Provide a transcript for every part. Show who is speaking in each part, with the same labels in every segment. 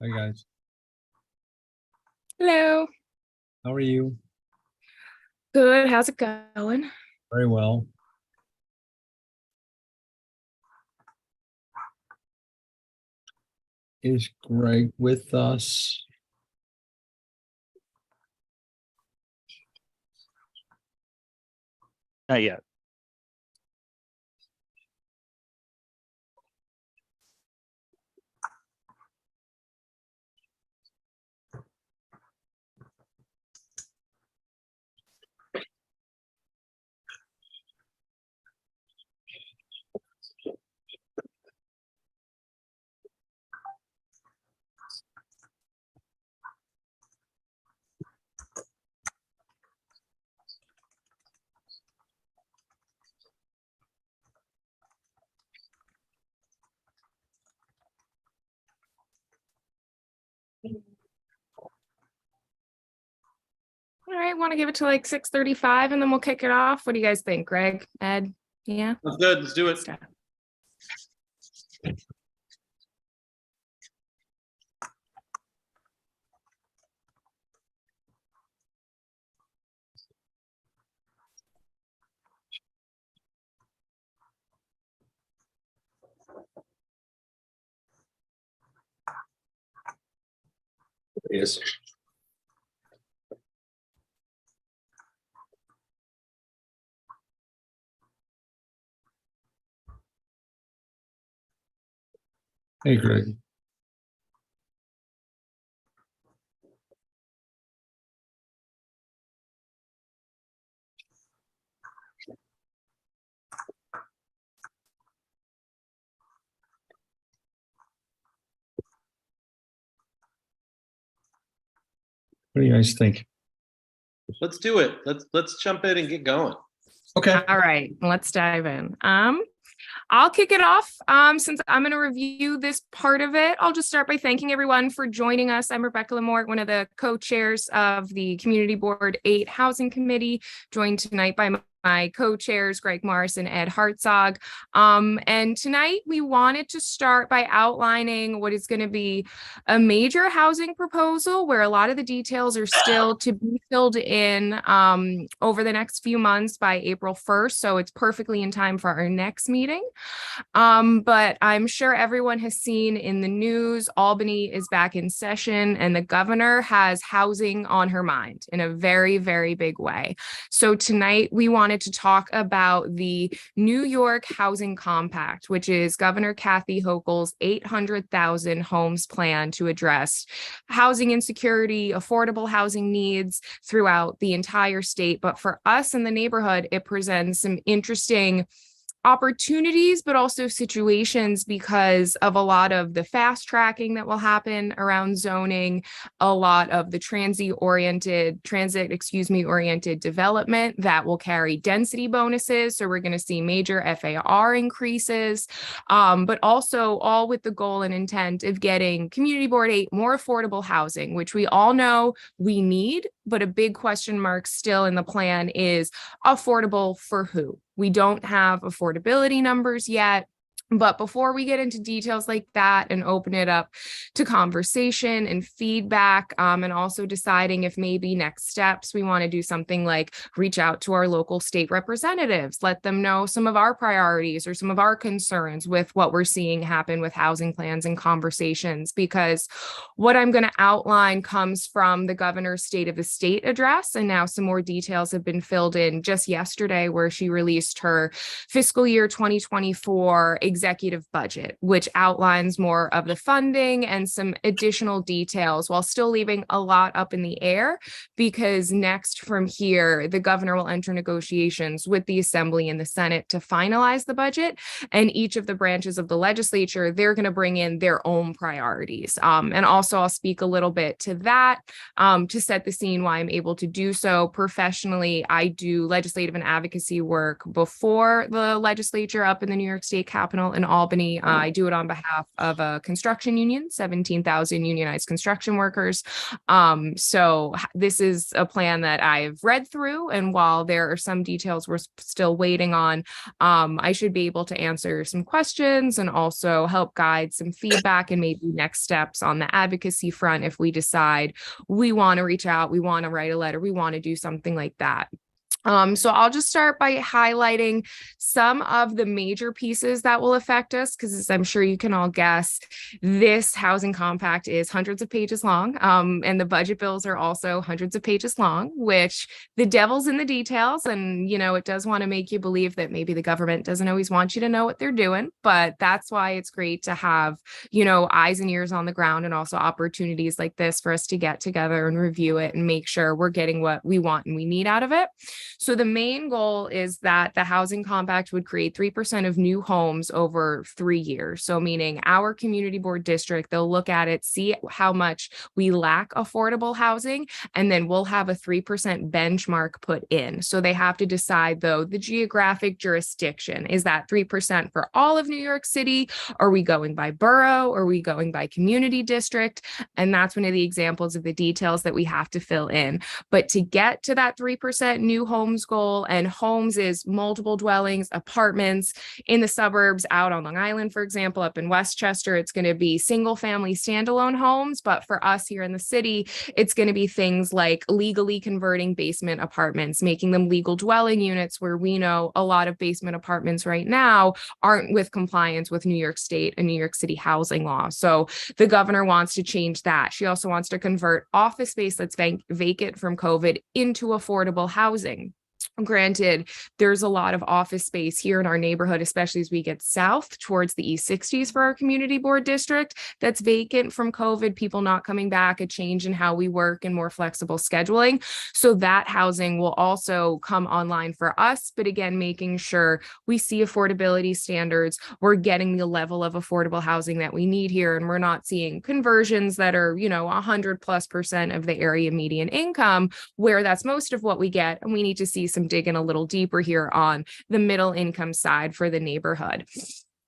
Speaker 1: Hi, guys.
Speaker 2: Hello.
Speaker 1: How are you?
Speaker 2: Good. How's it going?
Speaker 1: Very well. Is Greg with us?
Speaker 3: Not yet.
Speaker 2: All right. Want to give it to like 6:35 and then we'll kick it off. What do you guys think, Greg, Ed? Yeah.
Speaker 4: That's good. Let's do it. Yes.
Speaker 1: Hey, Greg. What do you guys think?
Speaker 4: Let's do it. Let's jump in and get going.
Speaker 1: Okay.
Speaker 2: All right. Let's dive in. I'll kick it off. Since I'm going to review this part of it, I'll just start by thanking everyone for joining us. I'm Rebecca Lamort, one of the co-chairs of the Community Board 8 Housing Committee, joined tonight by my co-chairs, Greg Morris and Ed Hartzog. And tonight we wanted to start by outlining what is going to be a major housing proposal where a lot of the details are still to be filled in over the next few months by April 1st. So it's perfectly in time for our next meeting. But I'm sure everyone has seen in the news, Albany is back in session and the governor has housing on her mind in a very, very big way. So tonight we wanted to talk about the New York Housing Compact, which is Governor Kathy Hochul's 800,000 homes plan to address housing insecurity, affordable housing needs throughout the entire state. But for us in the neighborhood, it presents some interesting opportunities, but also situations because of a lot of the fast tracking that will happen around zoning, a lot of the transit-oriented development that will carry density bonuses. So we're going to see major FAR increases, but also all with the goal and intent of getting Community Board 8 more affordable housing, which we all know we need, but a big question mark still in the plan is affordable for who? We don't have affordability numbers yet. But before we get into details like that and open it up to conversation and feedback, and also deciding if maybe next steps, we want to do something like reach out to our local state representatives, let them know some of our priorities or some of our concerns with what we're seeing happen with housing plans and conversations, because what I'm going to outline comes from the governor's State of the State address. And now some more details have been filled in just yesterday, where she released her fiscal year 2024 executive budget, which outlines more of the funding and some additional details while still leaving a lot up in the air, because next from here, the governor will enter negotiations with the Assembly and the Senate to finalize the budget. And each of the branches of the legislature, they're going to bring in their own priorities. And also I'll speak a little bit to that to set the scene why I'm able to do so. Professionally, I do legislative and advocacy work before the legislature up in the New York State Capitol panel in Albany. I do it on behalf of a construction union, 17,000 unionized construction workers. So this is a plan that I've read through, and while there are some details we're still waiting on, I should be able to answer some questions and also help guide some feedback and maybe next steps on the advocacy front if we decide we want to reach out, we want to write a letter, we want to do something like that. So I'll just start by highlighting some of the major pieces that will affect us, because as I'm sure you can all guess, this housing compact is hundreds of pages long, and the budget bills are also hundreds of pages long, which the devil's in the details. And, you know, it does want to make you believe that maybe the government doesn't always want you to know what they're doing, but that's why it's great to have, you know, eyes and ears on the ground, and also opportunities like this for us to get together and review it and make sure we're getting what we want and we need out of it. So the main goal is that the housing compact would create 3% of new homes over 3 years. So meaning our community board district, they'll look at it, see how much we lack affordable housing, and then we'll have a 3% benchmark put in. So they have to decide, though, the geographic jurisdiction. Is that 3% for all of New York City? Are we going by borough? Are we going by community district? And that's one of the examples of the details that we have to fill in. But to get to that 3% new homes goal, and homes is multiple dwellings, apartments in the suburbs, out on Long Island, for example, up in Westchester, it's going to be single family standalone homes. But for us here in the city, it's going to be things like legally converting basement apartments, making them legal dwelling units, where we know a lot of basement apartments right now aren't with compliance with New York State and New York City housing law. So the governor wants to change that. She also wants to convert office space that's vacant from COVID into affordable housing. Granted, there's a lot of office space here in our neighborhood, especially as we get south towards the East 60s for our community board district, that's vacant from COVID, people not coming back, a change in how we work and more flexible scheduling. So that housing will also come online for us. But again, making sure we see affordability standards, we're getting the level of affordable housing that we need here, and we're not seeing conversions that are, you know, 100+% of the area median income, where that's most of what we get. And we need to see some dig in a little deeper here on the middle income side for the neighborhood.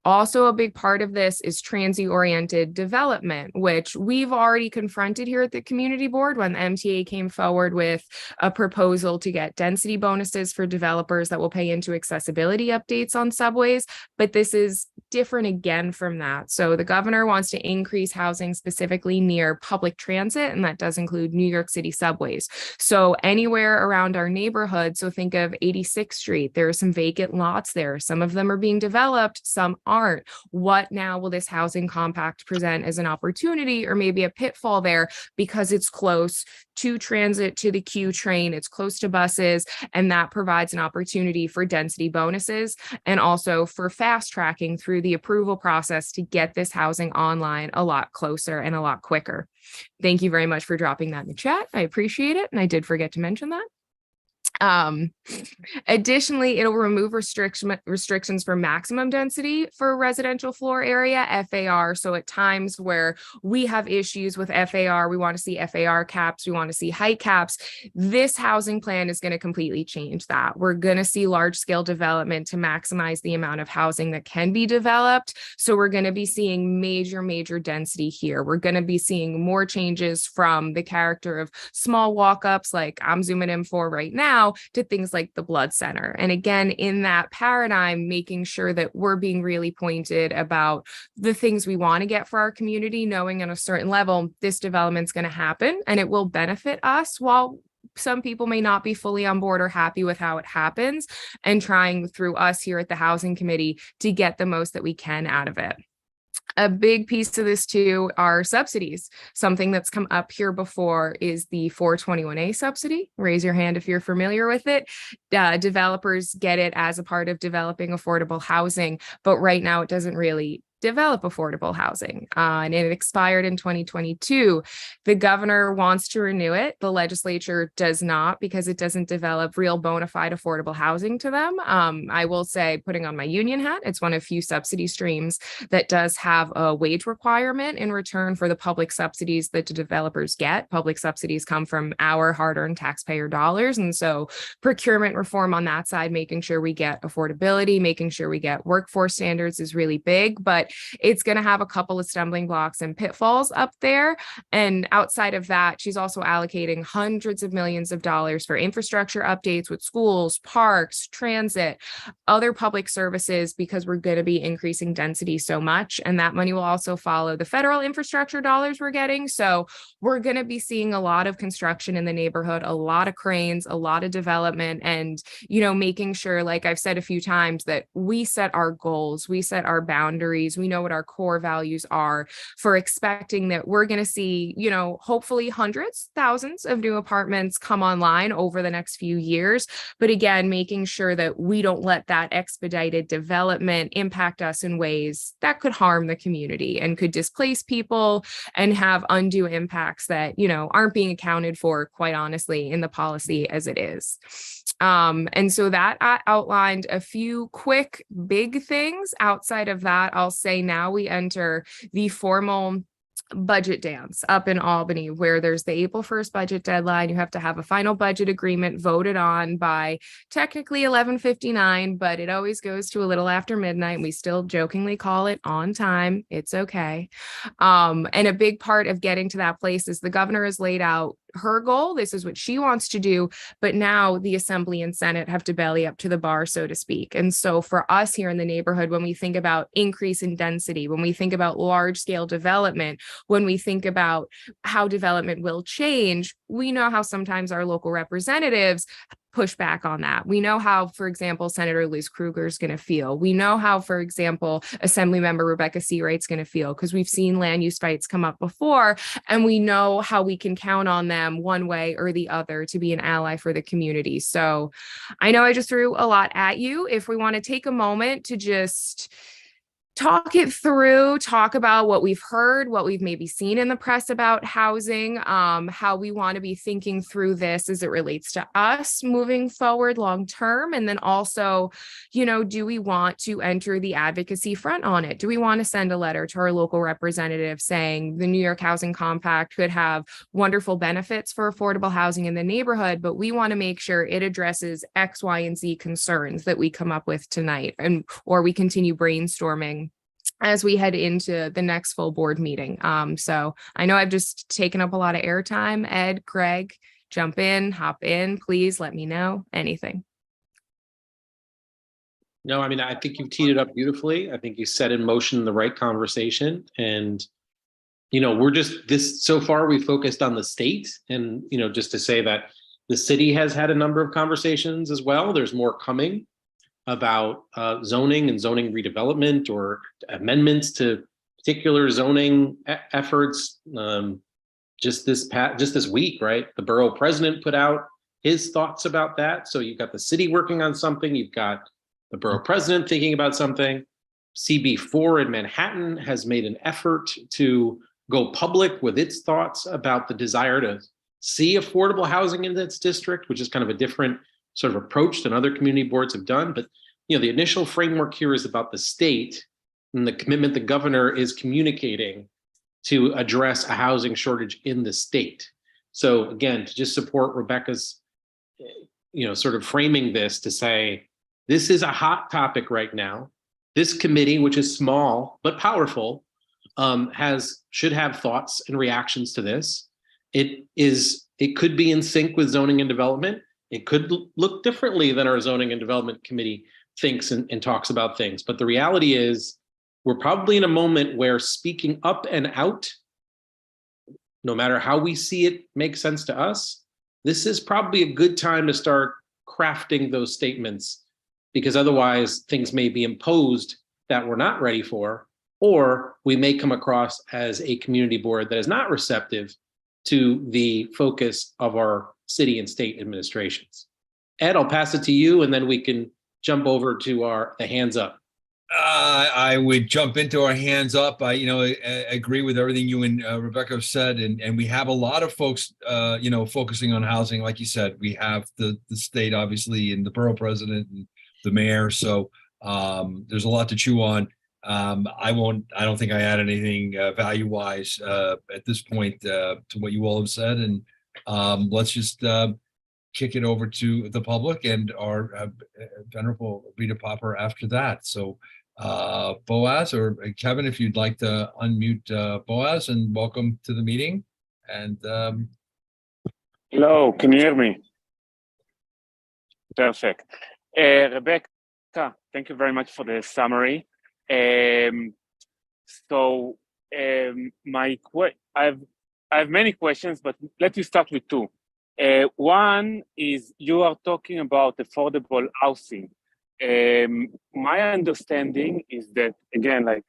Speaker 2: Also, a big part of this is transient-oriented development, which we've already confronted here at the community board when the MTA came forward with a proposal to get density bonuses for developers that will pay into accessibility updates on subways. But this is different again from that. So the governor wants to increase housing specifically near public transit, and that does include New York City subways. So anywhere around our neighborhood, so think of 86th Street, there are some vacant lots there. Some of them are being developed, some aren't. What now will this housing compact present as an opportunity, or maybe a pitfall there, because it's close to transit, to the Q train, it's close to buses, and that provides an opportunity for density bonuses and also for fast tracking through the approval process to get this housing online a lot closer and a lot quicker. Thank you very much for dropping that in the chat. I appreciate it. And I did forget to mention that. Additionally, it'll remove restrictions for maximum density for residential floor area, FAR. So at times where we have issues with FAR, we want to see FAR caps, we want to see height caps. This housing plan is going to completely change that. We're going to see large scale development to maximize the amount of housing that can be developed. So we're going to be seeing major density here. We're going to be seeing more changes from the character of small walk-ups, like I'm zooming in for right now, to things like the blood center. And again, in that paradigm, making sure that we're being really pointed about the things we want to get for our community, knowing on a certain level, this development's going to happen and it will benefit us, while some people may not be fully on board or happy with how it happens, and trying through us here at the Housing Committee to get the most that we can out of it. A big piece of this too are subsidies. Something that's come up here before is the 421A subsidy. Raise your hand if you're familiar with it. Developers get it as a part of developing affordable housing, but right now it doesn't really develop affordable housing. And it expired in 2022. The governor wants to renew it. The legislature does not, because it doesn't develop real bona fide affordable housing to them. I will say, putting on my union hat, it's one of few subsidy streams that does have a wage requirement in return for the public subsidies that the developers get. Public subsidies come from our hard-earned taxpayer dollars. And so procurement reform on that side, making sure we get affordability, making sure we get workforce standards is really big, but it's going to have a couple of stumbling blocks and pitfalls up there. And outside of that, she's also allocating hundreds of millions of dollars for infrastructure updates with schools, parks, transit, other public services, because we're going to be increasing density so much. And that money will also follow the federal infrastructure dollars we're getting. So we're going to be seeing a lot of construction in the neighborhood, a lot of cranes, a lot of development, and, you know, making sure, like I've said a few times, that we set our goals, we set our boundaries, we know what our core values are for expecting that we're going to see, you know, hopefully hundreds, thousands of new apartments come online over the next few years. But again, making sure that we don't let that expedited development impact us in ways that could harm the community and could displace people and have undue impacts that, you know, aren't being accounted for, quite honestly, in the policy as it is. And so that I outlined a few quick big things. Outside of that, I'll say now we enter the formal budget dance up in Albany, where there's the April 1st budget deadline. You have to have a final budget agreement voted on by technically 11:59, but it always goes to a little after midnight. We still jokingly call it on time. It's okay. And a big part of getting to that place is the governor has laid out her goal. This is what she wants to do. But now the Assembly and Senate have to belly up to the bar, so to speak. And so for us here in the neighborhood, when we think about increase in density, when we think about large scale development, when we think about how development will change, we know how sometimes our local representatives push back on that. We know how, for example, Senator Liz Krueger is going to feel. We know how, for example, Assemblymember Rebecca Seawright's going to feel, because we've seen land use fights come up before, and we know how we can count on them one way or the other to be an ally for the community. So I know I just threw a lot at you. If we want to take a moment to just talk it through, talk about what we've heard, what we've maybe seen in the press about housing, how we want to be thinking through this as it relates to us moving forward long term. And then also, you know, do we want to enter the advocacy front on it? Do we want to send a letter to our local representative saying the New York Housing Compact could have wonderful benefits for affordable housing in the neighborhood, but we want to make sure it addresses X, Y, and Z concerns that we come up with tonight, and or we continue brainstorming as we head into the next full board meeting. So I know I've just taken up a lot of airtime. Ed, Greg, jump in, hop in, please let me know anything.
Speaker 4: No, I mean, I think you've teed it up beautifully. I think you set in motion the right conversation. And, you know, we're just this, so far we focused on the state, and, you know, just to say that the city has had a number of conversations as well. There's more coming about zoning and zoning redevelopment or amendments to particular zoning efforts. Just this week, right? The borough president put out his thoughts about that. So you've got the city working on something. You've got the borough president thinking about something. CB4 in Manhattan has made an effort to go public with its thoughts about the desire to see affordable housing in its district, which is kind of a different sort of approach than other community boards have done. But, you know, the initial framework here is about the state and the commitment the governor is communicating to address a housing shortage in the state. So again, to just support Rebecca's, you know, sort of framing this to say, this is a hot topic right now. This committee, which is small but powerful, should have thoughts and reactions to this. It could be in sync with zoning and development. It could look differently than our zoning and development committee thinks and talks about things. But the reality is we're probably in a moment where speaking up and out, no matter how we see it makes sense to us, this is probably a good time to start crafting those statements, because otherwise things may be imposed that we're not ready for, or we may come across as a community board that is not receptive to the focus of our city and state administrations. Ed, I'll pass it to you, and then we can jump over to the hands up.
Speaker 1: I would jump into our hands up. I agree with everything you and Rebecca said, and we have a lot of folks, focusing on housing. Like you said, we have the state, obviously, and the borough president and the mayor. So there's a lot to chew on. I don't think I add anything value wise at this point to what you all have said, and let's just kick it over to the public and our venerable Rita Popper after that. So Boaz or Kevin, if you'd like to unmute Boaz, and welcome to the meeting. And
Speaker 3: hello, can you hear me? Perfect. Rebecca, thank you very much for the summary. I have many questions, but let me start with two. One is, you are talking about affordable housing. My understanding is that, again, like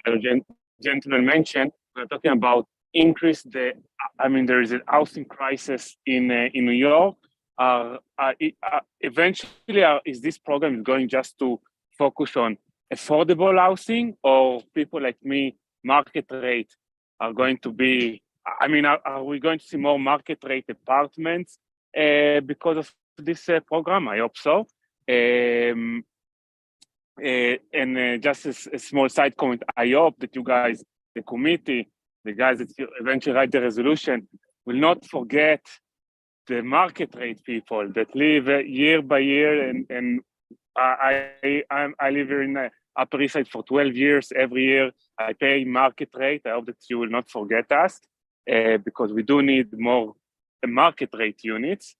Speaker 3: the gentleman mentioned, we're talking about there is a housing crisis in New York. Eventually, is this program going just to focus on affordable housing, or people like me, market rate, are going to be, are we going to see more market rate apartments because of this program? I hope so. And just a small side comment, I hope that you guys, the committee, the guys that eventually write the resolution, will not forget the market rate people that live year by year. And I live here in Upper East Side for 12 years. Every year I pay market rate. I hope that you will not forget us because we do need more market rate units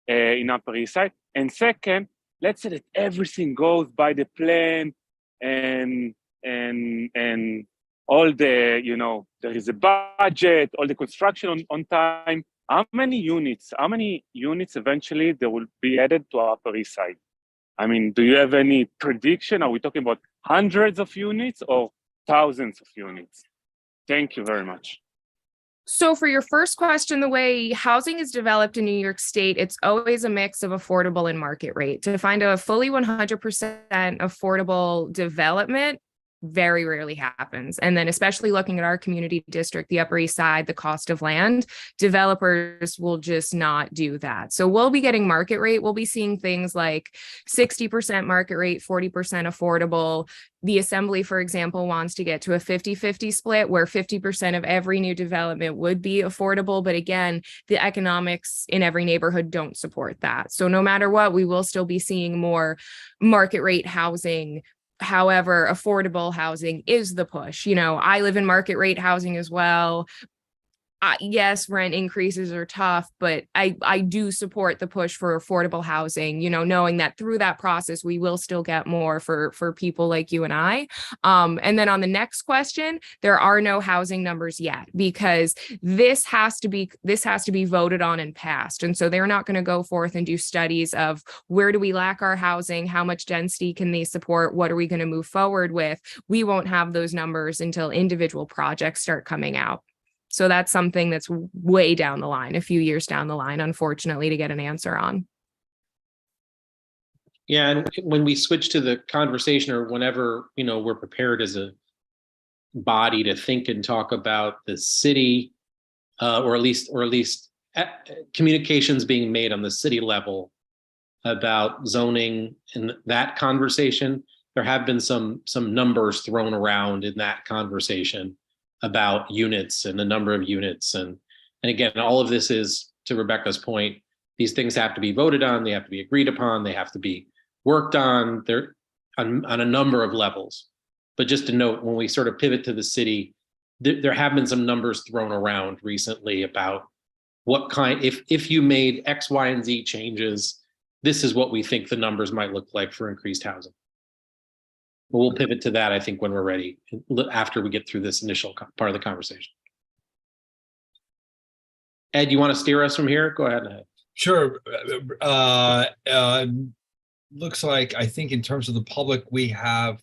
Speaker 3: in Upper East Side. And second, let's say that everything goes by the plan and all the, there is a budget, all the construction on time. How many units eventually there will be added to Upper East Side? Do you have any prediction? Are we talking about hundreds of units or thousands of units? Thank you very much.
Speaker 2: So for your first question, the way housing is developed in New York State, it's always a mix of affordable and market rate. To find a fully 100% affordable development very rarely happens. And then especially looking at our community district, the Upper East Side, the cost of land, developers will just not do that. So we'll be getting market rate. We'll be seeing things like 60% market rate, 40% affordable. The Assembly, for example, wants to get to a 50-50 split where 50% of every new development would be affordable. But again, the economics in every neighborhood don't support that. So no matter what, we will still be seeing more market rate housing. However, affordable housing is the push. I live in market rate housing as well. Yes, rent increases are tough, but I do support the push for affordable housing, knowing that through that process, we will still get more for people like you and I. And then on the next question, there are no housing numbers yet because this has to be voted on and passed. And so they're not going to go forth and do studies of where do we lack our housing? How much density can they support? What are we going to move forward with? We won't have those numbers until individual projects start coming out. So that's something that's way down the line, a few years down the line, unfortunately, to get an answer on.
Speaker 4: Yeah, and when we switch to the conversation, or whenever we're prepared as a body to think and talk about the city, or at least communications being made on the city level about zoning, in that conversation, there have been some numbers thrown around in that conversation about units and the number of units. And again, all of this is, to Rebecca's point, these things have to be voted on, they have to be agreed upon, they have to be worked on. They're on a number of levels. But just to note, when we sort of pivot to the city, there have been some numbers thrown around recently about what kind, if you made X, Y, and Z changes, this is what we think the numbers might look like for increased housing. But we'll pivot to that, I think, when we're ready, after we get through this initial part of the conversation. Ed, you want to steer us from here? Go ahead.
Speaker 1: Sure. Looks like, I think in terms of the public, we have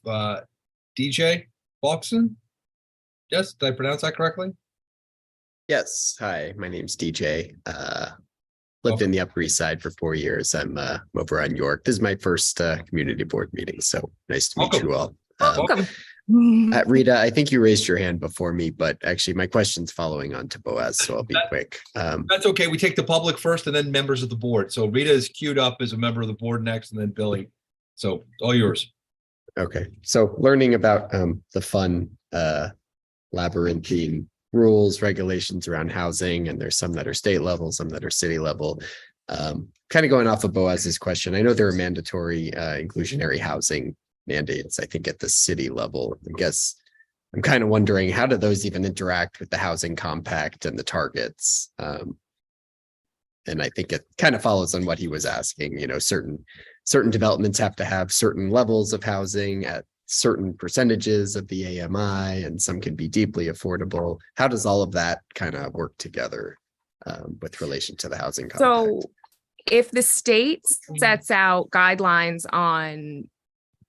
Speaker 1: DJ Boxon. Yes, did I pronounce that correctly?
Speaker 5: Yes. Hi, my name's DJ. Lived in the Upper East Side for 4 years. I'm over on York. This is my first community board meeting, so nice to meet you all.
Speaker 2: Welcome.
Speaker 5: Rita, I think you raised your hand before me, but actually my question's following on to Boaz, so I'll be quick.
Speaker 1: That's okay. We take the public first and then members of the board. So Rita is queued up as a member of the board next, and then Billy. So all yours.
Speaker 5: Okay, so learning about the fun labyrinthine rules, regulations around housing, and there's some that are state level, some that are city level. Kind of going off of Boaz's question, I know there are mandatory inclusionary housing mandates, I think at the city level. I guess I'm kind of wondering, how do those even interact with the housing compact and the targets? And I think it kind of follows on what he was asking, you know, certain developments have to have certain levels of housing at certain percentages of the AMI, and some can be deeply affordable. How does all of that kind of work together with relation to the housing compact?
Speaker 2: So if the state sets out guidelines on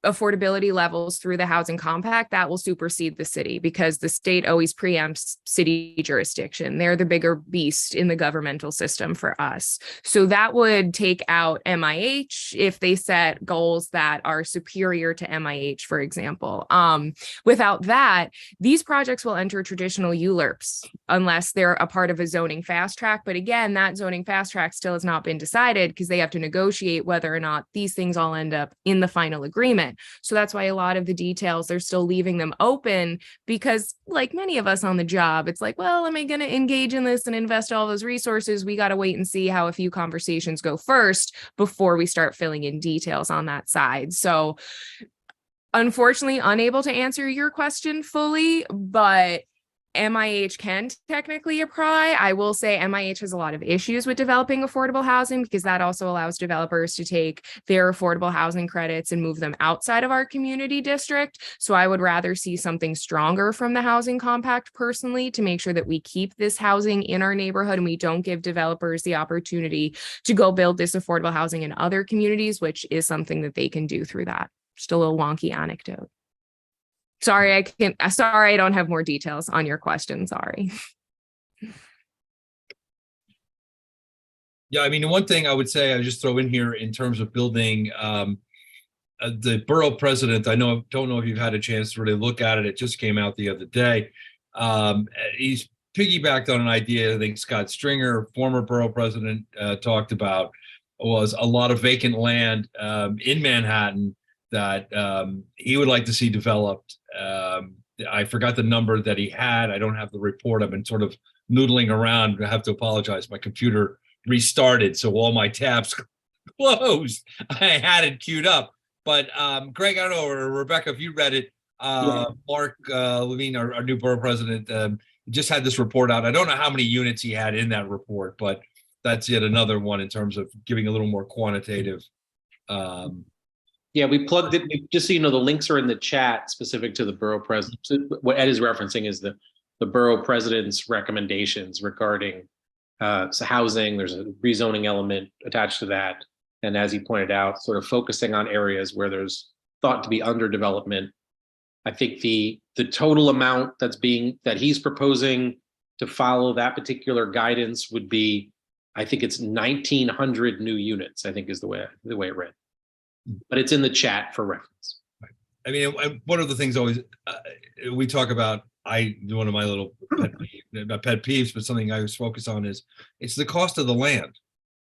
Speaker 2: affordability levels through the housing compact, that will supersede the city, because the state always preempts city jurisdiction. They're the bigger beast in the governmental system for us. So that would take out MIH if they set goals that are superior to MIH, for example. Without that, these projects will enter traditional ULURPs unless they're a part of a zoning fast track. But again, that zoning fast track still has not been decided, because they have to negotiate whether or not these things all end up in the final agreement. So that's why a lot of the details, they're still leaving them open, because like many of us on the job, it's like, well, am I going to engage in this and invest all those resources? We got to wait and see how a few conversations go first before we start filling in details on that side. So unfortunately, unable to answer your question fully, but MIH can technically apply. I will say MIH has a lot of issues with developing affordable housing, because that also allows developers to take their affordable housing credits and move them outside of our community district. So I would rather see something stronger from the housing compact personally, to make sure that we keep this housing in our neighborhood and we don't give developers the opportunity to go build this affordable housing in other communities, which is something that they can do through that. Just a little wonky anecdote. Sorry, I don't have more details on your question. Sorry.
Speaker 1: Yeah, I mean, the one thing I would say, I just throw in here in terms of building the borough president, don't know if you've had a chance to really look at it. It just came out the other day. He's piggybacked on an idea I think Scott Stringer, former borough president, talked about, was a lot of vacant land in Manhattan that he would like to see developed. I forgot the number that he had. I don't have the report. I've been sort of noodling around. I have to apologize. My computer restarted, so all my tabs closed. I had it queued up. But Greg, I don't know, or Rebecca, if you read it, Mark Levine, our new borough president, just had this report out. I don't know how many units he had in that report, but that's yet another one in terms of giving a little more quantitative.
Speaker 4: Yeah, we plugged it. Just so you know, the links are in the chat specific to the borough president. So what Ed is referencing is the borough president's recommendations regarding housing. There's a rezoning element attached to that. And as he pointed out, sort of focusing on areas where there's thought to be underdevelopment. I think the total amount that he's proposing to follow that particular guidance would be, I think it's 1,900 new units, I think is the way it read. But it's in the chat for reference.
Speaker 1: I mean, one of the things always we talk about, one of my little not pet peeves, but something I always focus on is it's the cost of the land,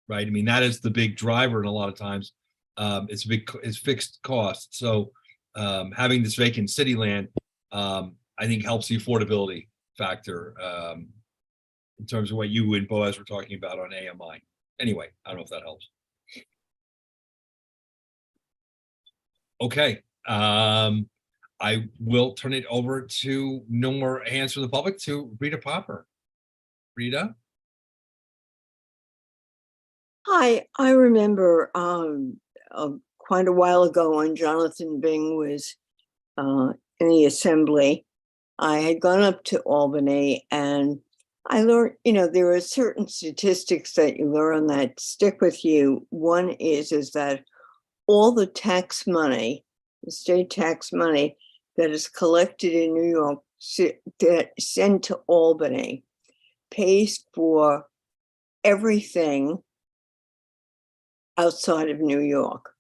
Speaker 1: right? I mean, that is the big driver, and a lot of times it's fixed cost. So having this vacant city land, I think helps the affordability factor in terms of what you and Boaz were talking about on AMI. Anyway, I don't know if that helps. Okay, I will turn it over to no more hands from the public to Rita Popper. Rita?
Speaker 6: Hi, I remember quite a while ago when Jonathan Bing was in the assembly, I had gone up to Albany and I learned, there are certain statistics that you learn that stick with you. One is that all the tax money, the state tax money that is collected in New York, that sent to Albany, pays for everything outside of New York.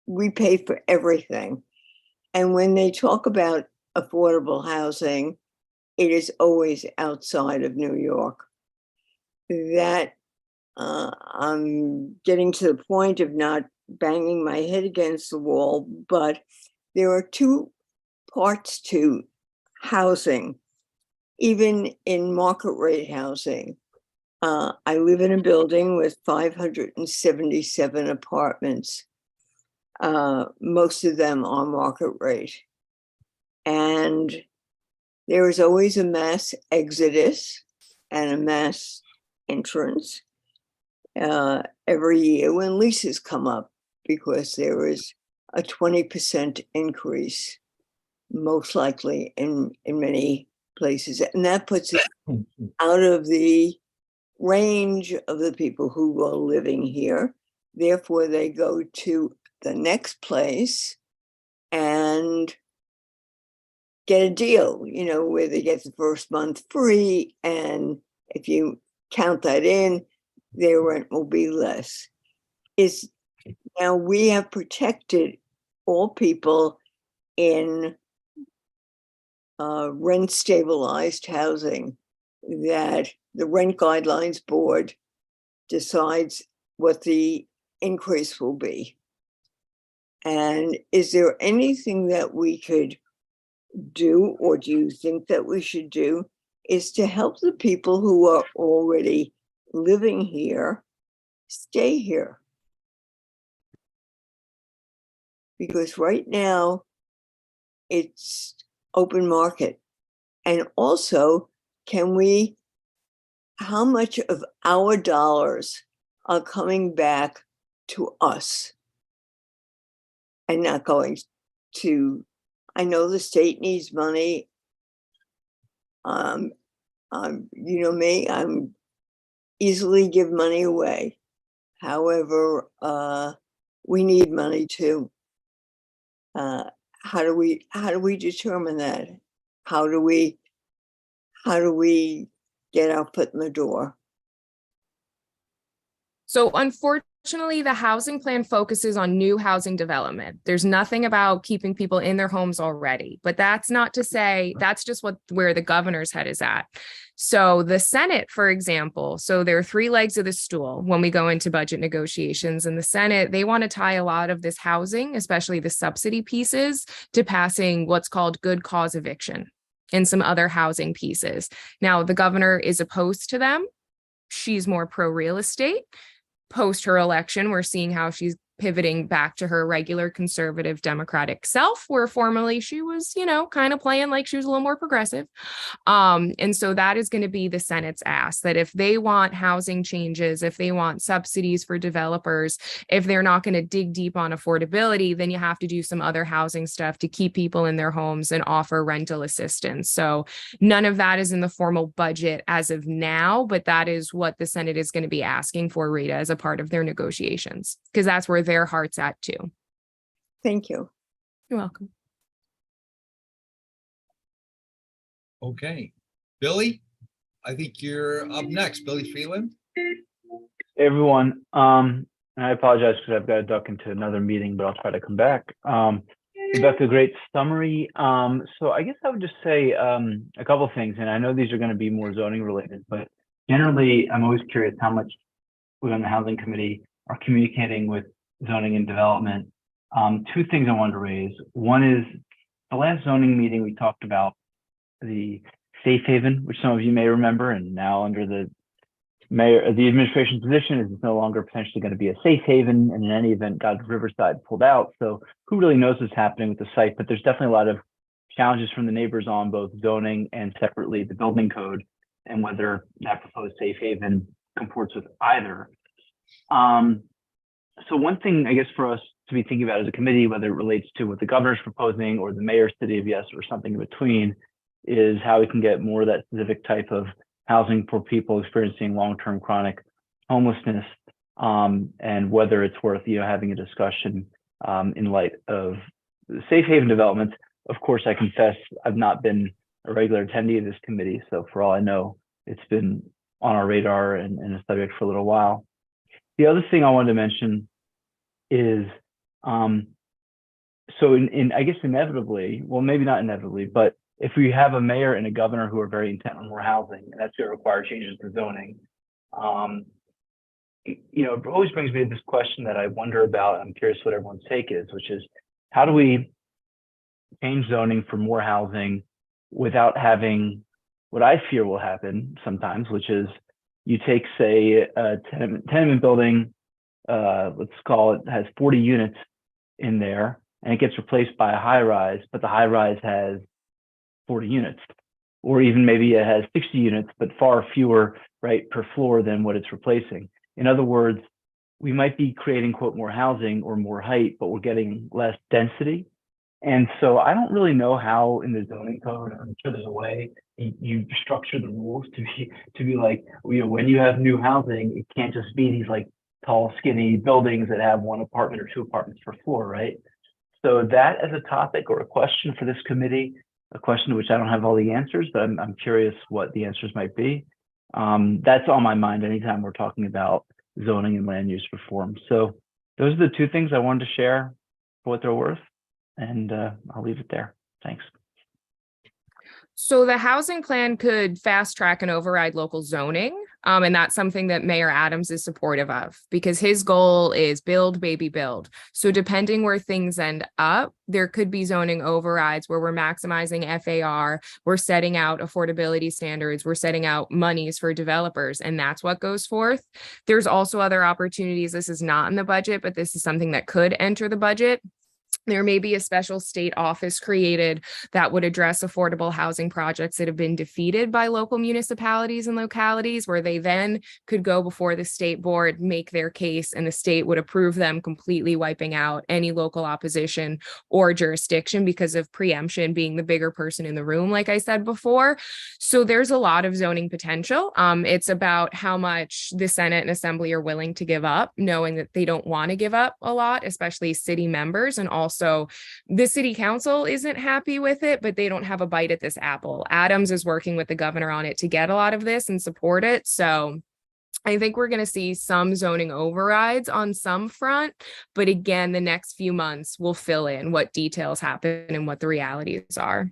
Speaker 6: We pay for everything. And when they talk about affordable housing, it is always outside of New York. That I'm getting to the point of not banging my head against the wall, but there are two parts to housing, even in market rate housing. I live in a building with 577 apartments. Most of them are market rate. And there is always a mass exodus and a mass entrance every year when leases come up, because there is a 20% increase, most likely in many places. And that puts it out of the range of the people who are living here. Therefore, they go to the next place and get a deal, where they get the first month free. And if you count that in, their rent will be less. Now we have protected all people in rent stabilized housing, that the Rent Guidelines Board decides what the increase will be. And is there anything that we could do, or do you think that we should do, is to help the people who are already living here stay here? Because right now it's open market. And also, how much of our dollars are coming back to us and not going to, I know the state needs money. You know me, I'm easily give money away. However, we need money too. How do we determine that? How do we get our foot in the door?
Speaker 2: So unfortunately, the housing plan focuses on new housing development. There's nothing about keeping people in their homes already, but that's not to say that's just where the governor's head is at. So the Senate, for example, so there are three legs of the stool when we go into budget negotiations. In the Senate, they want to tie a lot of this housing, especially the subsidy pieces, to passing what's called good cause eviction and some other housing pieces. Now, the governor is opposed to them. She's more pro real estate. Post her election, we're seeing how she's pivoting back to her regular conservative Democratic self, where formerly she was, kind of playing like she was a little more progressive. And so that is going to be the Senate's ask, that if they want housing changes, if they want subsidies for developers, if they're not going to dig deep on affordability, then you have to do some other housing stuff to keep people in their homes and offer rental assistance. So none of that is in the formal budget as of now, but that is what the Senate is going to be asking for, Rita, as a part of their negotiations, because that's where their heart's at too.
Speaker 6: Thank you.
Speaker 2: You're welcome.
Speaker 1: Okay. Billy, I think you're up next. Billy Freeland.
Speaker 7: Hey, everyone. I apologize because I've got to duck into another meeting, but I'll try to come back. Rebecca, great summary. So I guess I would just say a couple of things, and I know these are going to be more zoning related, but generally, I'm always curious how much we on the Housing Committee are communicating with zoning and development. Two things I wanted to raise. One is the last zoning meeting, we talked about the safe haven, which some of you may remember, and now under the administration's position is no longer potentially going to be a safe haven, and in any event, Riverside pulled out. So who really knows what's happening with the site? But there's definitely a lot of challenges from the neighbors on both zoning and separately the building code, and whether that proposed safe haven comports with either. So one thing, I guess, for us to be thinking about as a committee, whether it relates to what the governor's proposing or the mayor's city of yes or something in between, is how we can get more of that specific type of housing for people experiencing long-term chronic homelessness, and whether it's worth having a discussion in light of the safe haven developments. Of course, I confess I've not been a regular attendee of this committee, so for all I know, it's been on our radar and a subject for a little while. The other thing I wanted to mention is so in I guess inevitably, well, maybe not inevitably, but if we have a mayor and a governor who are very intent on more housing, and that's going to require changes to zoning, it always brings me to this question that I wonder about. I'm curious what everyone's take is, which is how do we change zoning for more housing without having what I fear will happen sometimes, which is you take, say, a tenement building, let's call it, has 40 units in there, and it gets replaced by a high rise, but the high rise has 40 units, or even maybe it has 60 units, but far fewer, right, per floor than what it's replacing. In other words, we might be creating, quote, more housing or more height, but we're getting less density. And so I don't really know how in the zoning code, I'm sure there's a way you structure the rules to be like, when you have new housing, it can't just be these like tall, skinny buildings that have one apartment or two apartments per floor, right? So that as a topic or a question for this committee, a question to which I don't have all the answers, but I'm curious what the answers might be. That's on my mind anytime we're talking about zoning and land use reform. So those are the two things I wanted to share for what they're worth. And I'll leave it there. Thanks.
Speaker 2: So the housing plan could fast track and override local zoning. And that's something that Mayor Adams is supportive of because his goal is build, baby, build. So depending where things end up, there could be zoning overrides where we're maximizing FAR, we're setting out affordability standards, we're setting out monies for developers, and that's what goes forth. There's also other opportunities. This is not in the budget, but this is something that could enter the budget. There may be a special state office created that would address affordable housing projects that have been defeated by local municipalities and localities, where they then could go before the state board, make their case, and the state would approve them, completely wiping out any local opposition or jurisdiction because of preemption being the bigger person in the room, like I said before. So there's a lot of zoning potential. It's about how much the Senate and Assembly are willing to give up, knowing that they don't want to give up a lot, especially city members, and also the city council isn't happy with it, but they don't have a bite at this apple. Adams is working with the governor on it to get a lot of this and support it. So I think we're going to see some zoning overrides on some front, but again, the next few months will fill in what details happen and what the realities are.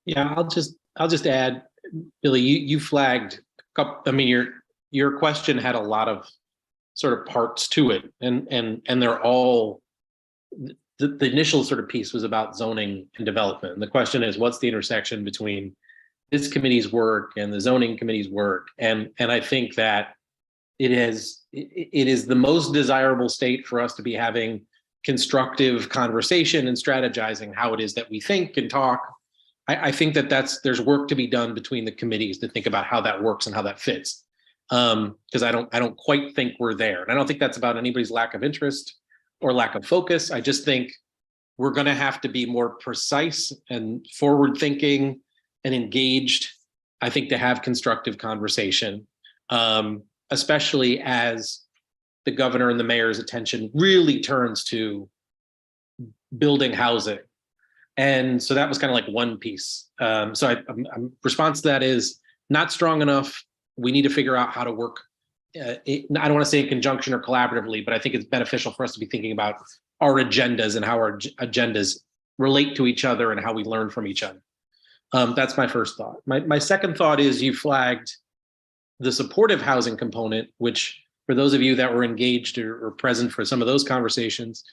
Speaker 4: Yeah, I'll just add, Billy, you flagged a couple, I mean, your question had a lot of sort of parts to it, and they're all, the initial sort of piece was about zoning and development. And the question is, what's the intersection between this committee's work and the zoning committee's work? And I think that it is the most desirable state for us to be having constructive conversation and strategizing how it is that we think and talk. I think that there's work to be done between the committees to think about how that works and how that fits. Because I don't quite think we're there. And I don't think that's about anybody's lack of interest or lack of focus. I just think we're going to have to be more precise and forward thinking and engaged, I think, to have constructive conversation, especially as the governor and the mayor's attention really turns to building housing. And so that was kind of like one piece. So response to that is not strong enough. We need to figure out how to work. I don't want to say in conjunction or collaboratively, but I think it's beneficial for us to be thinking about our agendas and how our agendas relate to each other and how we learn from each other. That's my first thought. My second thought is you flagged the supportive housing component, which for those of you that were engaged or present for some of those conversations,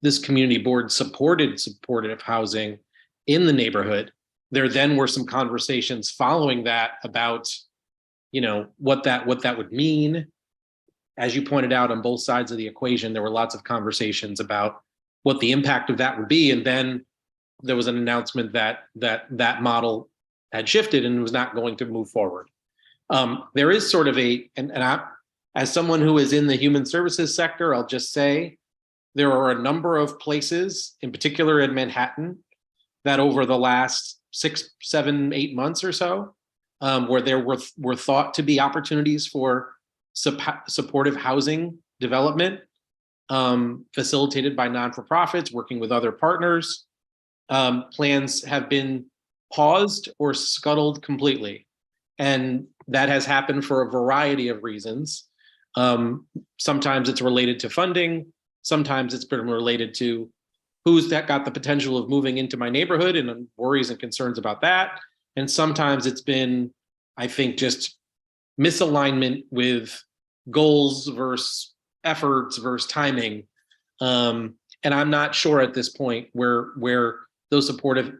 Speaker 4: this community board supported supportive housing in the neighborhood. There then were some conversations following that about what that would mean. As you pointed out, on both sides of the equation, there were lots of conversations about what the impact of that would be. And then there was an announcement that model had shifted and was not going to move forward. There is sort of as someone who is in the human services sector, I'll just say there are a number of places, in particular in Manhattan, that over the last 6, 7, 8 months or so, where there were thought to be opportunities for supportive housing development, facilitated by non-for-profits, working with other partners. Plans have been paused or scuttled completely. And that has happened for a variety of reasons. Sometimes it's related to funding. Sometimes it's been related to who's that got the potential of moving into my neighborhood and worries and concerns about that. And sometimes it's been, I think, just misalignment with goals versus efforts versus timing. And I'm not sure at this point where those supportive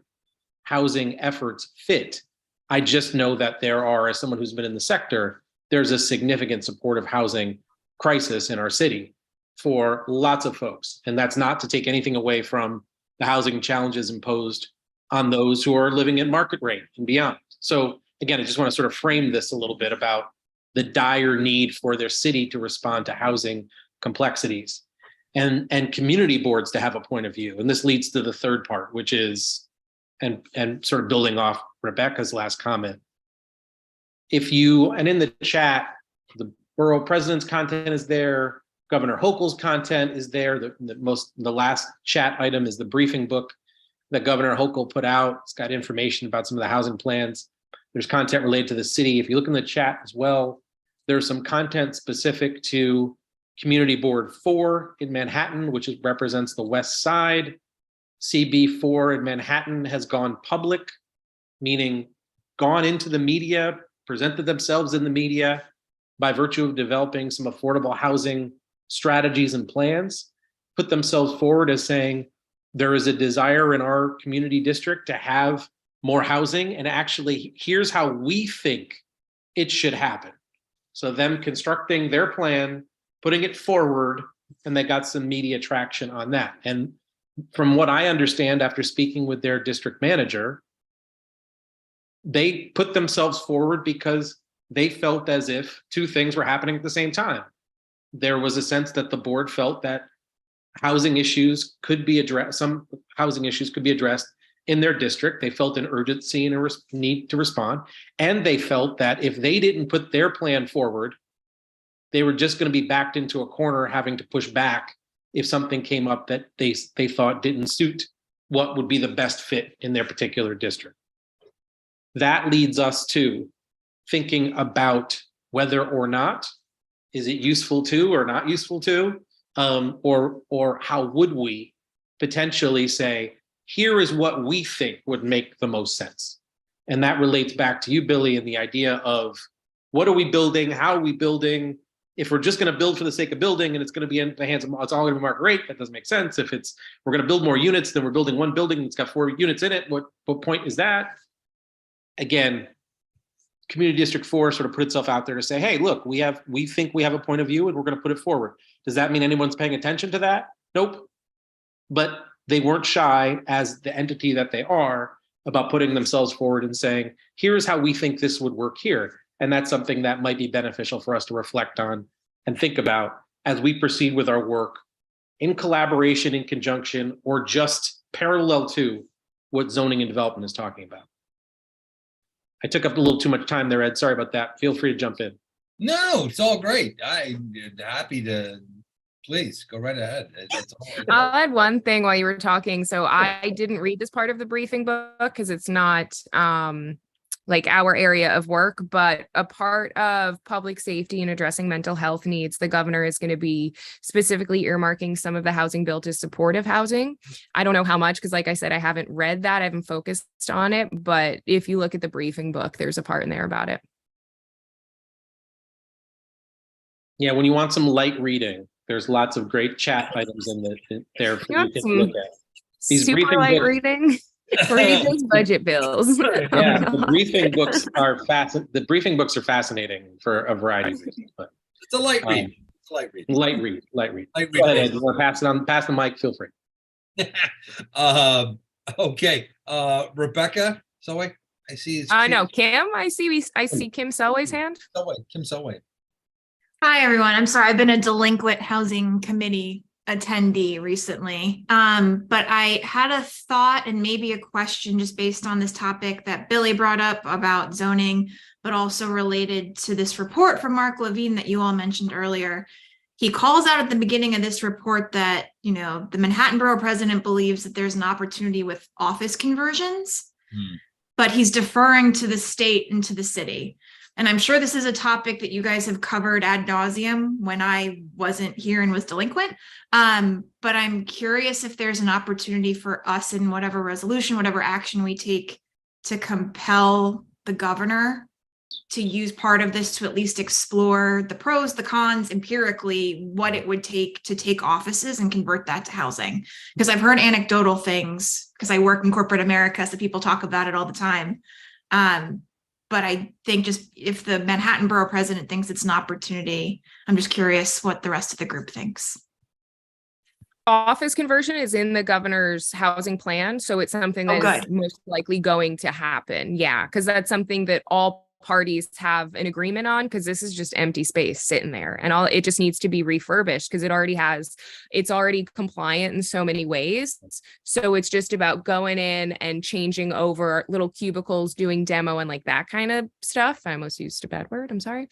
Speaker 4: housing efforts fit. I just know that there are, as someone who's been in the sector, there's a significant supportive housing crisis in our city for lots of folks. And that's not to take anything away from the housing challenges imposed on those who are living at market rate and beyond. So again, I just want to sort of frame this a little bit about the dire need for their city to respond to housing complexities and community boards to have a point of view. And this leads to the third part, which is, and sort of building off Rebecca's last comment. And in the chat, the borough president's content is there, Governor Hochul's content is there. The last chat item is the briefing book that Governor Hochul put out. It's got information about some of the housing plans. There's content related to the city. If you look in the chat as well, there's some content specific to Community Board 4 in Manhattan, which represents the West Side. CB4 in Manhattan has gone public, meaning gone into the media, presented themselves in the media by virtue of developing some affordable housing strategies and plans, put themselves forward as saying there is a desire in our community district to have more housing, and actually here's how we think it should happen. So them constructing their plan, putting it forward, and they got some media traction on that. And from what I understand after speaking with their district manager, they put themselves forward because they felt as if two things were happening at the same time. There was a sense that the board felt that housing issues could be addressed, some housing issues could be addressed in their district. They felt an urgency and a need to respond. And they felt that if they didn't put their plan forward, they were just going to be backed into a corner having to push back if something came up that they thought didn't suit what would be the best fit in their particular district. That leads us to thinking about whether or not is it useful to or not useful to, or how would we potentially say, here is what we think would make the most sense. And that relates back to you, Billy, and the idea of what are we building? How are we building? If we're just going to build for the sake of building and it's going to be in the hands of, it's all going to be market rate, that doesn't make sense. If we're going to build more units, then we're building one building that's got 4 units in it. What point is that? Again, Community District 4 sort of put itself out there to say, hey, look, we think we have a point of view and we're going to put it forward. Does that mean anyone's paying attention to that? Nope. But they weren't shy, as the entity that they are, about putting themselves forward and saying, here's how we think this would work here. And that's something that might be beneficial for us to reflect on and think about as we proceed with our work in collaboration, in conjunction, or just parallel to what zoning and development is talking about. I took up a little too much time there, Ed. Sorry about that. Feel free to jump in.
Speaker 1: No, it's all great. I'm happy to, please go right ahead.
Speaker 2: I'll add one thing while you were talking. So I didn't read this part of the briefing book because it's not like our area of work, but a part of public safety and addressing mental health needs, the governor is going to be specifically earmarking some of the housing bill to supportive housing. I don't know how much, because like I said, I haven't read that. I haven't focused on it, but if you look at the briefing book, there's a part in there about it.
Speaker 4: Yeah, when you want some light reading, there's lots of great chat items in there for you to look at. These
Speaker 2: super light reading. Read those budget bills.
Speaker 4: Yeah, the briefing books are fascinating for a variety of reasons. But
Speaker 1: it's a light read. It's a light read.
Speaker 4: Light read.
Speaker 1: Go
Speaker 4: ahead, Ed. You want to pass the mic? Feel free.
Speaker 1: Okay. Rebecca Selway, I see.
Speaker 2: No, Kim. I see Kim Selway's hand.
Speaker 1: Kim Selway.
Speaker 8: Hi, everyone. I'm sorry. I've been a delinquent housing committee attendee recently. But I had a thought and maybe a question just based on this topic that Billy brought up about zoning, but also related to this report from Mark Levine that you all mentioned earlier. He calls out at the beginning of this report that, the Manhattan Borough President believes that there's an opportunity with office conversions, but he's deferring to the state and to the city. and I'm sure this is a topic that you guys have covered ad nauseum when I wasn't here and was delinquent. But I'm curious if there's an opportunity for us in whatever resolution, whatever action we take to compel the governor to use part of this to at least explore the pros, the cons, empirically, what it would take to take offices and convert that to housing. Because I've heard anecdotal things, because I work in corporate America, so people talk about it all the time. But I think just if the Manhattan Borough president thinks it's an opportunity, I'm just curious what the rest of the group thinks.
Speaker 2: Office conversion is in the governor's housing plan, so it's something that is most likely going to happen. Yeah, because that's something that all parties have an agreement on, because this is just empty space sitting there, and all it just needs to be refurbished because it's already compliant in so many ways. So it's just about going in and changing over little cubicles, doing demo and like that kind of stuff. I almost used a bad word, I'm sorry.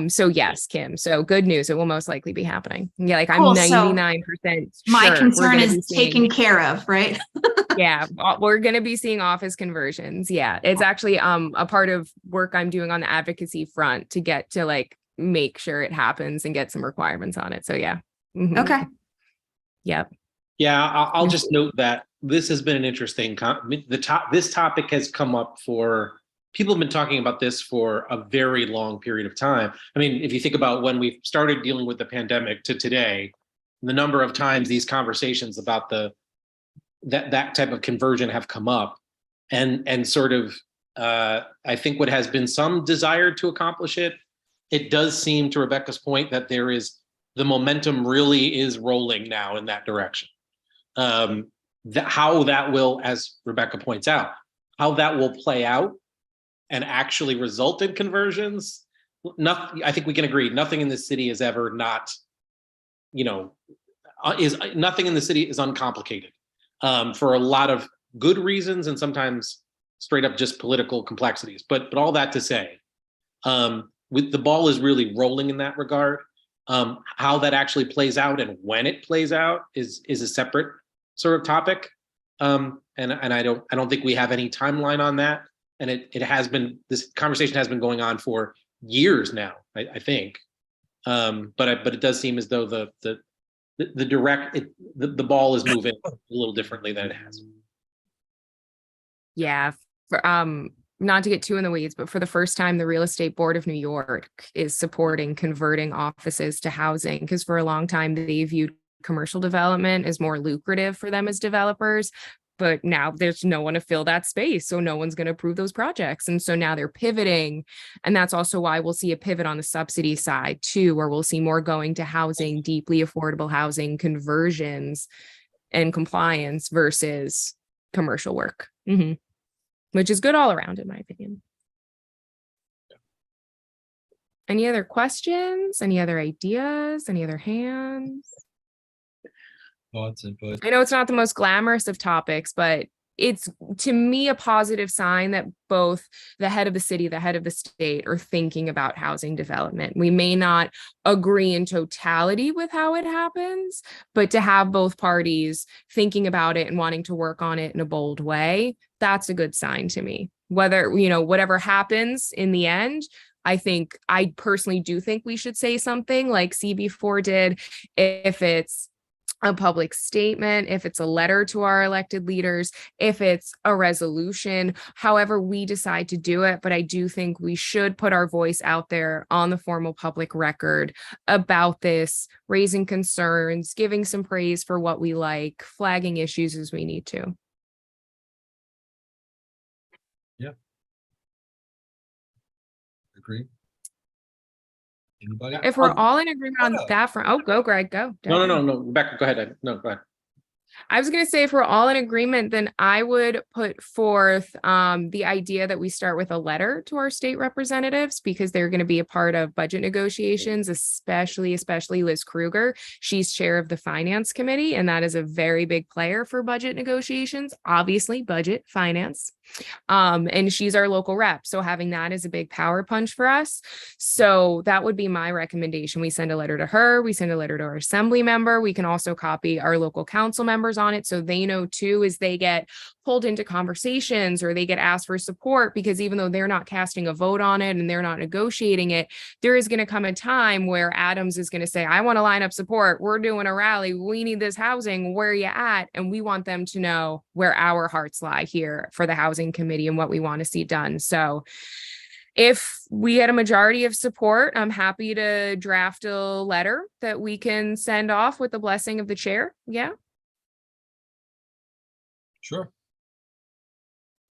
Speaker 2: So yes, Kim, so good news, it will most likely be happening. Yeah, like I'm 99% sure
Speaker 8: my concern is taken care of, right?
Speaker 2: Yeah, we're going to be seeing office conversions. Yeah, it's actually a part of work I'm doing on the advocacy front to get to like make sure it happens and get some requirements on it. So yeah. Mm-hmm.
Speaker 8: Okay.
Speaker 2: Yep.
Speaker 4: Yeah, I'll just note that this has been an interesting this topic has come up for people have been talking about this for a very long period of time. I mean, if you think about when we started dealing with the pandemic to today, the number of times these conversations about that type of conversion have come up, and sort of I think what has been some desire to accomplish it, it does seem, to Rebecca's point, that the momentum really is rolling now in that direction. How that will, as Rebecca points out, how that will play out and actually result in conversions, I think we can agree, nothing in the city is ever not, nothing in the city is uncomplicated. For a lot of good reasons and sometimes straight up just political complexities. But all that to say, with the ball is really rolling in that regard. How that actually plays out and when it plays out is a separate sort of topic. And I don't think we have any timeline on that. And this conversation has been going on for years now, I think. But it does seem as though the ball is moving a little differently than it has.
Speaker 2: Yeah. Not to get too in the weeds, but for the first time, the Real Estate Board of New York is supporting converting offices to housing, because for a long time they viewed commercial development as more lucrative for them as developers. But now there's no one to fill that space. So no one's going to approve those projects. And so now they're pivoting. And that's also why we'll see a pivot on the subsidy side too, where we'll see more going to housing, deeply affordable housing conversions and compliance versus commercial work, which is good all around, in my opinion. Any other questions? Any other ideas? Any other hands?
Speaker 1: Thoughts, input.
Speaker 2: I know it's not the most glamorous of topics, but it's, to me, a positive sign that both the head of the city, the head of the state are thinking about housing development. We may not agree in totality with how it happens, but to have both parties thinking about it and wanting to work on it in a bold way, that's a good sign to me. Whether, whatever happens in the end, I personally do think we should say something like CB4 did, if it's a public statement, if it's a letter to our elected leaders, if it's a resolution, however we decide to do it. But I do think we should put our voice out there on the formal public record about this, raising concerns, giving some praise for what we like, flagging issues as we need to.
Speaker 1: Yeah. Agree. Anybody?
Speaker 2: If we're all in agreement on that front, go, Greg, go.
Speaker 4: No, Rebecca, go ahead. No, go ahead.
Speaker 2: I was going to say, if we're all in agreement, then I would put forth the idea that we start with a letter to our state representatives, because they're going to be a part of budget negotiations, especially Liz Kruger. She's chair of the finance committee, and that is a very big player for budget negotiations, obviously budget, finance. And she's our local rep. So having that is a big power punch for us. So that would be my recommendation. We send a letter to her. We send a letter to our assembly member. We can also copy our local council members on it so they know too, as they get pulled into conversations or they get asked for support, because even though they're not casting a vote on it and they're not negotiating it, there is going to come a time where Adams is going to say, I want to line up support. We're doing a rally. We need this housing. Where are you at? And we want them to know where our hearts lie here for the housing committee and what we want to see done. So if we had a majority of support, I'm happy to draft a letter that we can send off with the blessing of the chair. Yeah.
Speaker 1: Sure.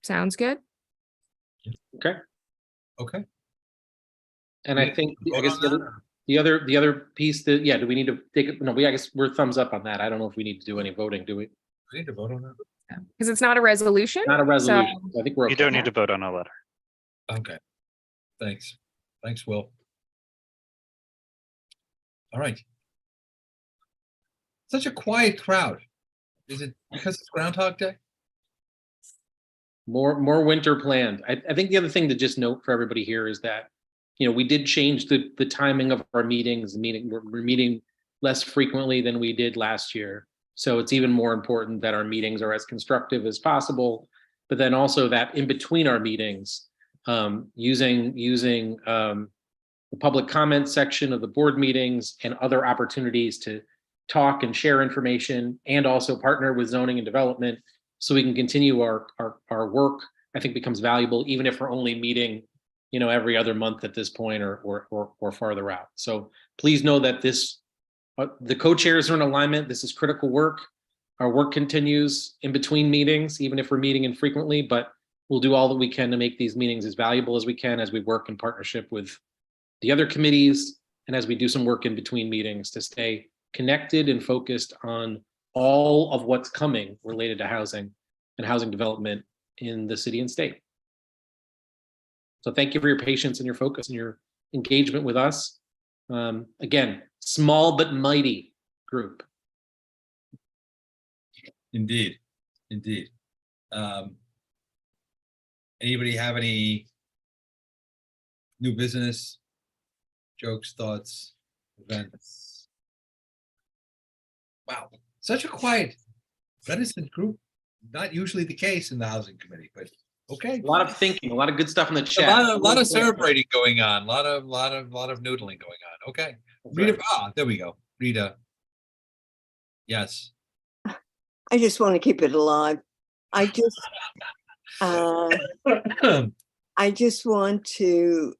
Speaker 2: Sounds good.
Speaker 4: Okay.
Speaker 1: Okay.
Speaker 4: And I think, I
Speaker 1: Vote
Speaker 4: guess
Speaker 1: on that, or-
Speaker 4: the other piece that, yeah, do we need to take it? No, I guess we're thumbs up on that. I don't know if we need to do any voting, do we?
Speaker 1: We need to vote on that.
Speaker 2: Because it's not a resolution.
Speaker 4: Not a resolution.
Speaker 2: So-
Speaker 4: I think we're.
Speaker 9: You
Speaker 4: okay.
Speaker 9: don't need to vote on a letter.
Speaker 1: Okay. Thanks. Thanks, Will. All right. Such a quiet crowd. Is it because it's Groundhog Day?
Speaker 4: More winter planned. I think the other thing to just note for everybody here is that, we did change the timing of our meetings. We're meeting less frequently than we did last year. So it's even more important that our meetings are as constructive as possible, but then also that in between our meetings, using the public comment section of the board meetings and other opportunities to talk and share information, and also partner with zoning and development so we can continue our work, I think becomes valuable, even if we're only meeting, every other month at this point or farther out. So please know that the co-chairs are in alignment. This is critical work. Our work continues in between meetings, even if we're meeting infrequently, but we'll do all that we can to make these meetings as valuable as we can as we work in partnership with the other committees and as we do some work in between meetings to stay connected and focused on all of what's coming related to housing and housing development in the city and state. So thank you for your patience and your focus and your engagement with us. Again, small but mighty group.
Speaker 1: Indeed. Indeed. Anybody have any new business, jokes, thoughts, events? Wow, such a quiet, reticent group. Not usually the case in the housing committee, but okay.
Speaker 4: A lot of thinking, a lot of good stuff in the
Speaker 1: A
Speaker 4: chat.
Speaker 1: lot of celebrating going on. A lot of noodling going on. Okay. Rita, there we go. Rita. Yes.
Speaker 6: I just want to keep it alive. I just want to,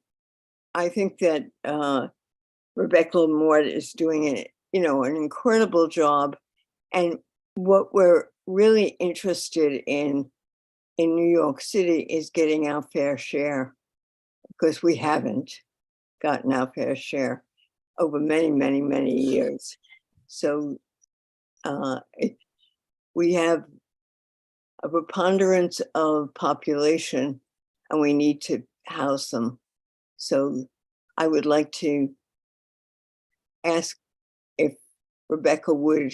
Speaker 6: I think that Rebecca Lamort is doing an incredible job. And what we're really interested in New York City is getting our fair share, because we haven't gotten our fair share over many, many, many years. So we have a preponderance of population and we need to house them. So I would like to ask if Rebecca would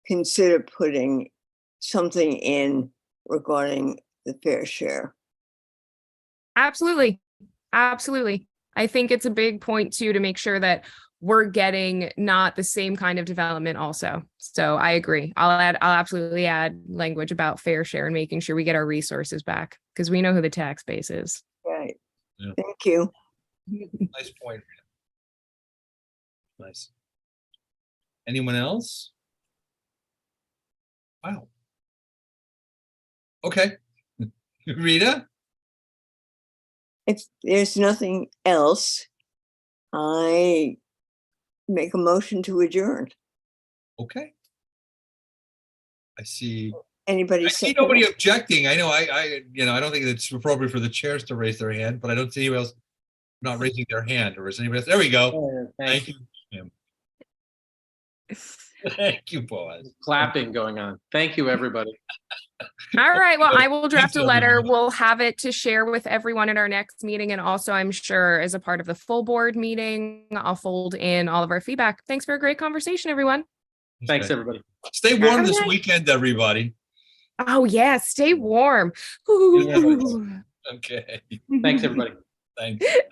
Speaker 6: consider putting something in regarding the fair share.
Speaker 2: Absolutely. Absolutely. I think it's a big point too, to make sure that we're getting not the same kind of development also. So I agree. I'll absolutely add language about fair share and making sure we get our resources back, because we know who the tax base is.
Speaker 6: Right.
Speaker 1: Yeah.
Speaker 6: Thank you.
Speaker 1: Nice point. Nice. Anyone else? Wow. Okay. Rita?
Speaker 6: If there's nothing else, I make a motion to adjourn.
Speaker 1: Okay. I see.
Speaker 6: Anybody?
Speaker 1: I see nobody objecting. I know I don't think it's appropriate for the chairs to raise their hand, but I don't see anyone else not raising their hand. Or is anybody else? There we go. Thank you, Jim. Thank you, Boaz.
Speaker 4: Clapping going on. Thank you, everybody.
Speaker 2: All right. Well, I will draft
Speaker 1: Thanks,
Speaker 2: a letter.
Speaker 1: everyone.
Speaker 2: We'll have it to share with everyone at our next meeting. And also, I'm sure as a part of the full board meeting, I'll fold in all of our feedback. Thanks for a great conversation, everyone.
Speaker 4: Thanks,
Speaker 1: Okay.
Speaker 4: everybody.
Speaker 1: Stay warm
Speaker 2: Have a
Speaker 1: this
Speaker 2: night.
Speaker 1: weekend, everybody.
Speaker 2: Oh yeah, stay warm.
Speaker 4: Yeah.
Speaker 2: Ooh.
Speaker 1: Okay,
Speaker 4: Thanks, everybody.
Speaker 1: thanks.